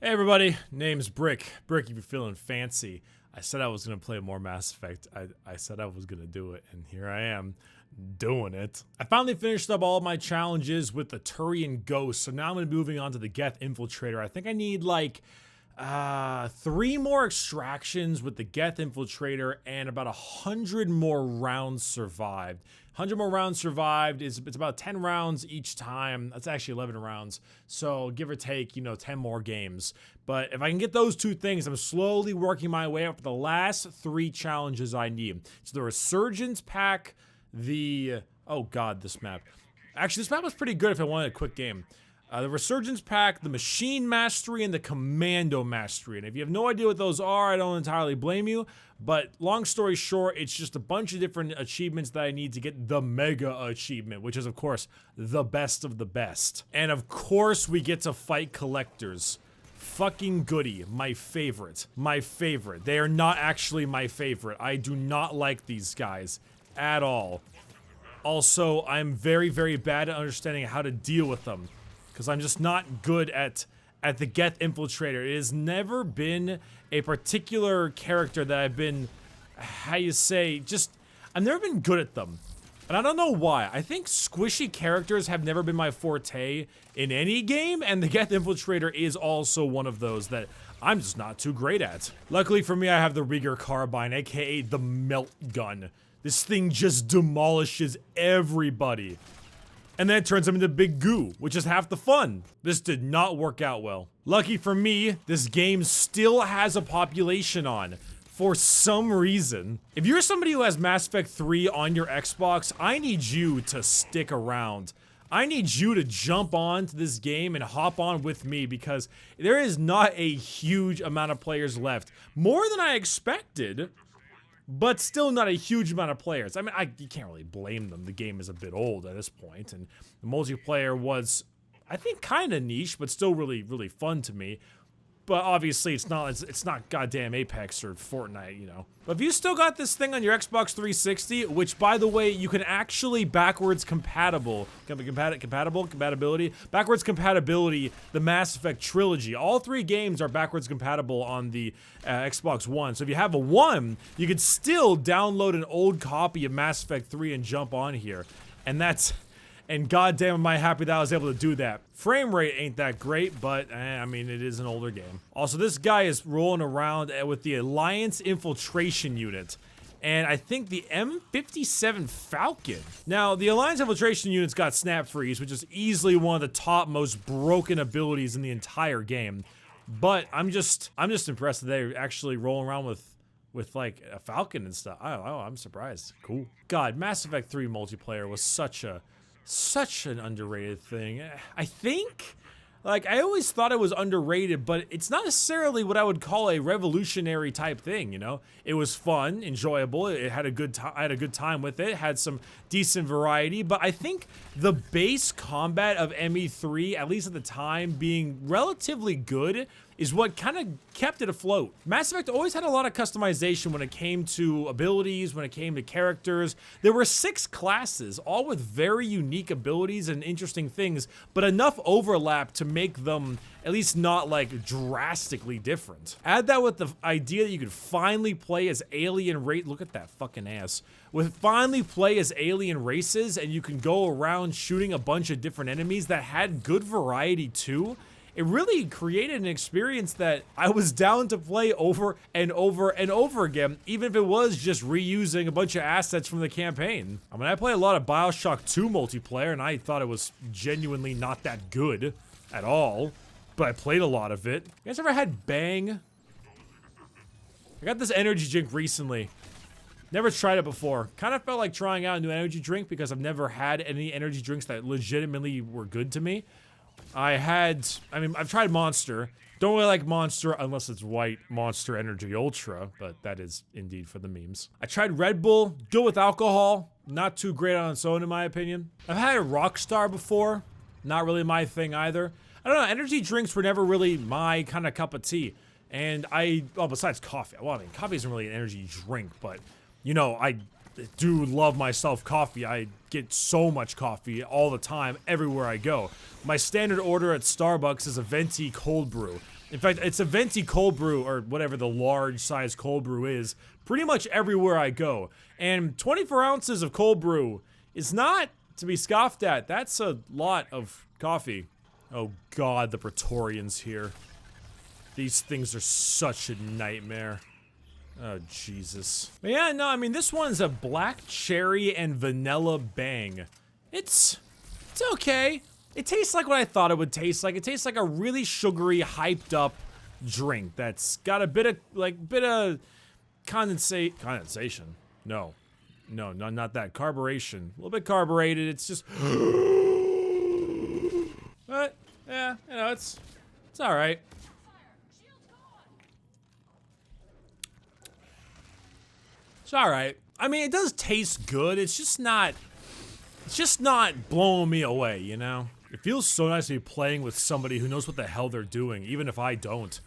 Hey everybody, name's Bricky, if you're feeling fancy. I said I was gonna play more Mass Effect. I said I was gonna do it, and here I am, doing it. I finally finished up all of my challenges with the Turian Ghost, so now I'm gonna be moving on to the Geth Infiltrator. I think I need like 3 more extractions with the Geth Infiltrator and about 100 more rounds survived. 100 more rounds survived it's about 10 rounds each time. That's actually 11 rounds. So give or take, 10 more games. But if I can get those 2 things, I'm slowly working my way up to the last 3 challenges I need. So the Resurgence Pack, oh god, this map. Actually, this map was pretty good if I wanted a quick game. The Resurgence Pack, the Machine Mastery, and the Commando Mastery. And if you have no idea what those are, I don't entirely blame you. But long story short, it's just a bunch of different achievements that I need to get the Mega Achievement, which is, of course, the best of the best. And, of course, we get to fight Collectors. Fucking goody. My favorite. My favorite. They are not actually my favorite. I do not like these guys at all. Also, I'm very, very bad at understanding how to deal with them, because I'm just not good at the Geth Infiltrator. It has never been a particular character that I've been, I've never been good at them. And I don't know why. I think squishy characters have never been my forte in any game, and the Geth Infiltrator is also one of those that I'm just not too great at. Luckily for me, I have the Rieger Carbine, aka the Melt Gun. This thing just demolishes everybody. And then it turns them into big goo, which is half the fun. This did not work out well. Lucky for me, this game still has a population on, for some reason. If you're somebody who has Mass Effect 3 on your Xbox, I need you to stick around. I need you to jump on to this game and hop on with me, because there is not a huge amount of players left. More than I expected, but still not a huge amount of players. I mean, you can't really blame them. The game is a bit old at this point, and the multiplayer was, I think, kind of niche, but still really, really fun to me. But obviously, it's not goddamn Apex or Fortnite, But if you still got this thing on your Xbox 360, which, by the way, you can actually backwards compatibility, the Mass Effect trilogy. All 3 games are backwards compatible on the Xbox One. So if you have a 1, you could still download an old copy of Mass Effect 3 and jump on here. And goddamn am I happy that I was able to do that. Frame rate ain't that great, but I mean, it is an older game. Also, this guy is rolling around with the Alliance Infiltration Unit, and I think the M57 Falcon. Now, the Alliance Infiltration Unit's got Snap Freeze, which is easily one of the top most broken abilities in the entire game. But I'm just impressed that they're actually rolling around with like a Falcon and stuff. I'm surprised. Cool. God, Mass Effect 3 multiplayer was such an underrated thing. I think, like, I always thought it was underrated, but it's not necessarily what I would call a revolutionary type thing, It was fun, enjoyable, it had a good time, I had a good time with it, had some decent variety, but I think the base combat of ME3, at least at the time, being relatively good, is what kind of kept it afloat. Mass Effect always had a lot of customization when it came to abilities, when it came to characters. There were 6 classes, all with very unique abilities and interesting things, but enough overlap to make them at least not like drastically different. Add that with the idea that you could finally play as alien race. Look at that fucking ass. Finally play as alien races, and you can go around shooting a bunch of different enemies that had good variety too. It really created an experience that I was down to play over and over and over again, even if it was just reusing a bunch of assets from the campaign. I mean, I play a lot of BioShock 2 multiplayer, and I thought it was genuinely not that good at all, but I played a lot of it. You guys ever had Bang? I got this energy drink recently. Never tried it before. Kind of felt like trying out a new energy drink because I've never had any energy drinks that legitimately were good to me. I've tried Monster. Don't really like Monster unless it's white Monster Energy Ultra, but that is indeed for the memes. I tried Red Bull, good with alcohol, not too great on its own in my opinion. I've had a Rockstar before, not really my thing either. I don't know, energy drinks were never really my kind of cup of tea. And besides coffee, well, I mean, coffee isn't really an energy drink, but I do love myself coffee. I get so much coffee all the time, everywhere I go. My standard order at Starbucks is a venti cold brew. In fact, it's a venti cold brew, or whatever the large size cold brew is, pretty much everywhere I go. And 24 ounces of cold brew is not to be scoffed at. That's a lot of coffee. Oh God, the Praetorians here. These things are such a nightmare. Oh, Jesus. But yeah, no, I mean, this one's a black cherry and vanilla bang. It's okay. It tastes like what I thought it would taste like. It tastes like a really sugary, hyped up drink that's got a bit of condensation. No, not that. Carburation. A little bit carbureted. It's just, but yeah, you know, it's all right. It's all right. I mean, it does taste good. It's just not blowing me away, you know? It feels so nice to be playing with somebody who knows what the hell they're doing, even if I don't.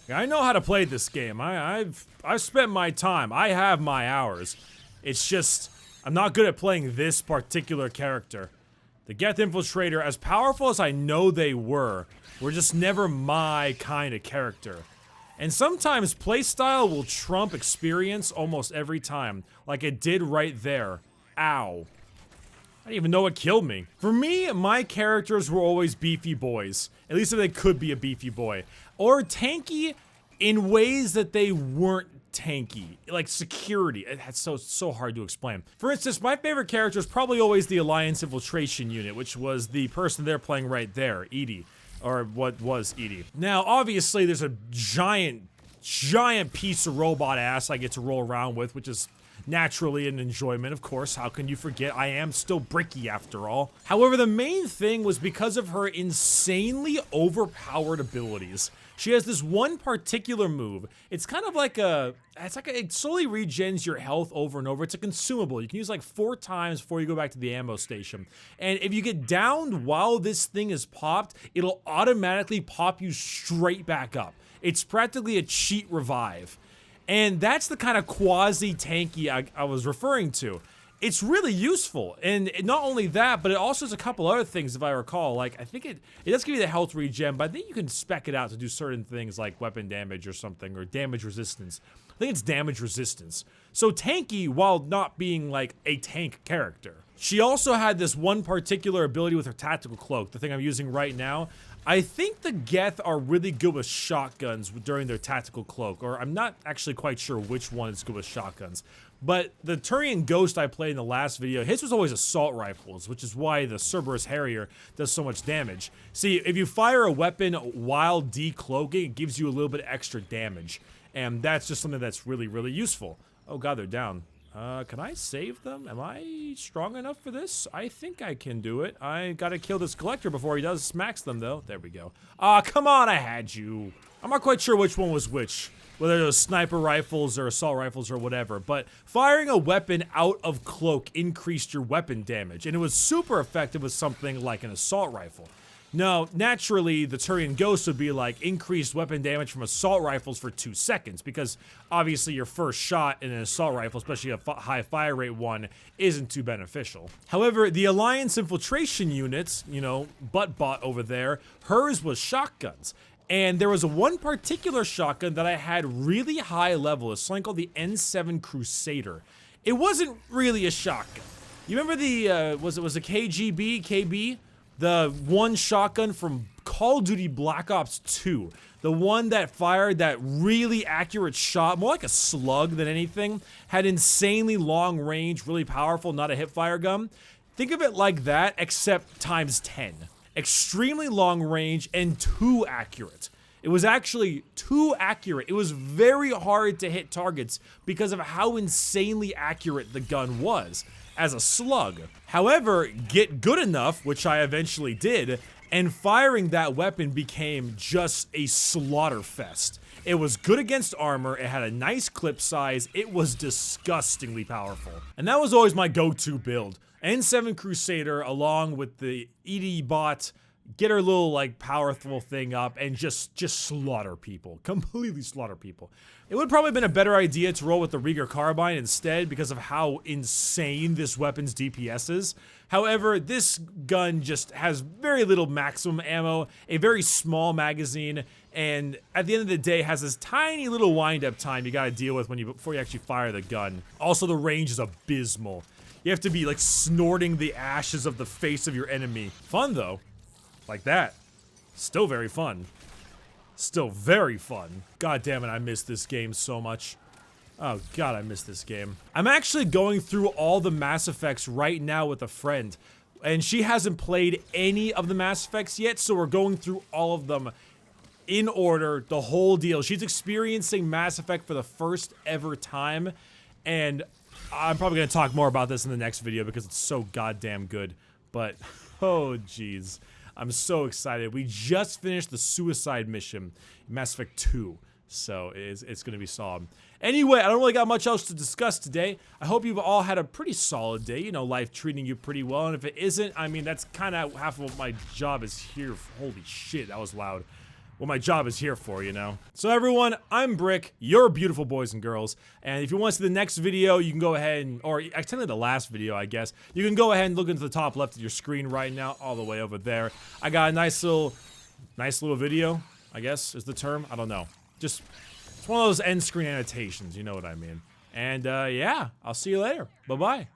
I know how to play this game. I've spent my time. I have my hours. It's just, I'm not good at playing this particular character. The Geth Infiltrator, as powerful as I know they were just never my kind of character. And sometimes playstyle will trump experience almost every time, like it did right there. Ow. I didn't even know what killed me. For me, my characters were always beefy boys. At least if they could be a beefy boy. Or tanky in ways that they weren't tanky. Like security. It's so hard to explain. For instance, my favorite character is probably always the Alliance Infiltration Unit, which was the person they're playing right there, Edie. Or what was Edie. Now, obviously, there's a giant piece of robot ass I get to roll around with, which is naturally an enjoyment, of course. How can you forget? I am still Bricky after all. However, the main thing was because of her insanely overpowered abilities. She has this one particular move. It's kind of like it slowly regens your health over and over. It's a consumable. You can use like 4 times before you go back to the ammo station. And if you get downed while this thing is popped, it'll automatically pop you straight back up. It's practically a cheat revive. And that's the kind of quasi-tanky I was referring to. It's really useful, and not only that, but it also has a couple other things, if I recall. Like, I think it does give you the health regen, but I think you can spec it out to do certain things like weapon damage or something, or damage resistance. I think it's damage resistance. So tanky, while not being like a tank character. She also had this one particular ability with her tactical cloak, the thing I'm using right now. I think the Geth are really good with shotguns during their tactical cloak, or I'm not actually quite sure which one is good with shotguns. But the Turian Ghost I played in the last video, his was always assault rifles, which is why the Cerberus Harrier does so much damage. See, if you fire a weapon while decloaking, it gives you a little bit extra damage. And that's just something that's really, really useful. Oh god, they're down. Can I save them? Am I strong enough for this? I think I can do it. I gotta kill this collector before he does smacks them, though. There we go. Ah, come on, I had you. I'm not quite sure which one was which. Whether it was sniper rifles or assault rifles or whatever, but firing a weapon out of cloak increased your weapon damage, and it was super effective with something like an assault rifle. Now, naturally, the Turian Ghost would be like increased weapon damage from assault rifles for 2 seconds, because obviously your first shot in an assault rifle, especially a high fire rate one, isn't too beneficial. However, the Alliance Infiltration Units, you know, butt-bot over there, hers was shotguns. And there was one particular shotgun that I had really high level, it's something called the N7 Crusader. It wasn't really a shotgun. You remember the, was it a KB? The one shotgun from Call of Duty Black Ops 2. The one that fired that really accurate shot, more like a slug than anything, had insanely long range, really powerful, not a hipfire gun. Think of it like that, except times 10. Extremely long range and too accurate. It was actually too accurate. It was very hard to hit targets because of how insanely accurate the gun was as a slug. However, get good enough, which I eventually did, and firing that weapon became just a slaughter fest. It was good against armor, it had a nice clip size, it was disgustingly powerful. And that was always my go-to build. N7 Crusader along with the ED bot, get her little like powerful thing up and just slaughter people, completely slaughter people. It would probably have been a better idea to roll with the Rieger carbine instead because of how insane this weapon's DPS is. However, this gun just has very little maximum ammo, a very small magazine, and at the end of the day has this tiny little wind-up time you gotta deal with before you actually fire the gun. Also, the range is abysmal. You have to be like snorting the ashes of the face of your enemy. Fun though, like that. Still very fun. Still very fun. God damn it, I miss this game so much. Oh god, I miss this game. I'm actually going through all the Mass Effects right now with a friend, and she hasn't played any of the Mass Effects yet, so we're going through all of them in order, the whole deal. She's experiencing Mass Effect for the first ever time, and I'm probably gonna talk more about this in the next video because it's so goddamn good. But, oh jeez. I'm so excited. We just finished the suicide mission in Mass Effect 2, so it's gonna be solid. Anyway, I don't really got much else to discuss today. I hope you've all had a pretty solid day, you know, life treating you pretty well, and if it isn't, I mean, that's kind of half of what my job is here for. Holy shit, that was loud. What my job is here for, you know? So everyone, I'm Brick, you're beautiful boys and girls, and if you want to see the next video, you can go ahead and, or technically the last video, I guess, you can go ahead and look into the top left of your screen right now, all the way over there. I got a nice little video, I guess is the term, I don't know. Just, it's one of those end screen annotations, you know what I mean. And yeah, I'll see you later, bye-bye.